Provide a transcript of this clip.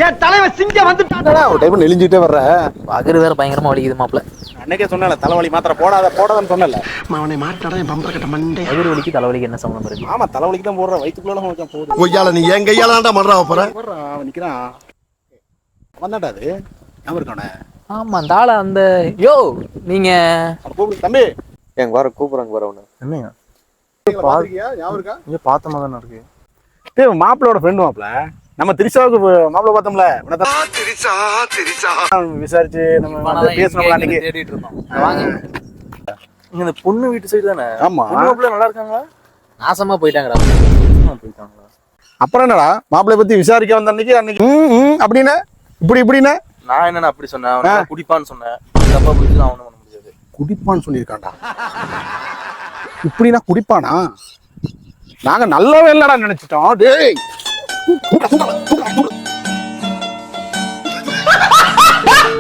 என் தலைவன் சிங்கம் வந்துட்டாடா. ஒரு டைம் நெளிஞ்சுட்டே வர்ற பகரு வேற பயங்கரமா வலிக்குது மாப்பிள்ள. அன்னைக்கே சொன்னல தலைவலி மாத்திரை போடாதன்னு சொன்னல. அவனை மாட்டாடா என் பம்பர கட்ட மண்டே. பகரு வலிக்கு தலைவலிக்கு என்ன சம்பந்தம் இருக்கு? ஆமா தலைவலிக்கு தான் போடுற, வயித்துக்குள்ள வச்சா போதும். கொய்யால நீ என் கையால தான்டா மறறா போற. அவன் நிக்கிறான். வந்தாடா அது. ஞாபகம் இருக்கானே. ஆமா அந்த ஆள அந்த யோ நீங்க கூப்பிடு தம்பி. எங்க வர கூப்பிடுறாங்க வர ஒண்ணு. என்னங்க பாத்திருக்கியா? ஞாபகம் இருக்கா? இங்க பார்த்த மாதிரி தானே இருக்கு. டேய் மாப்பிளையோட ஃப்ரெண்ட் மாப்பிள. நம்ம திரிஷாவுக்கு மாப்பிள பார்த்தோம்ல. திரிஷா விசாரிச்சு நம்ம பேசணும்ல அன்னைக்கு. தேடிட்டு இருந்தோம். வாங்க. இங்க இந்த பொண்ணு வீட்டு சைடு தானே. ஆமா. மாப்பிள்ள நல்லா இருக்காங்களா? நாசமா போயிட்டாங்கடா. போயிட்டாங்களா? அப்புறம் என்னடா மாப்பிளைய பத்தி விசாரிக்க வந்த அன்னைக்கு அப்படின்னு இப்படின்னு நான் என்னன்னு அப்படி சொன்னேன். அவன் குடிப்பான்னு சொன்னேன். தப்பா புரிஞ்சு அவனும் பண்ண முடியாது. குடிப்பான்னு சொல்லியிருக்கான்டா. இப்படின்னா குடிப்பானா? நாங்க நல்லவே இல்லடா நினைச்சிட்டோம். டேய்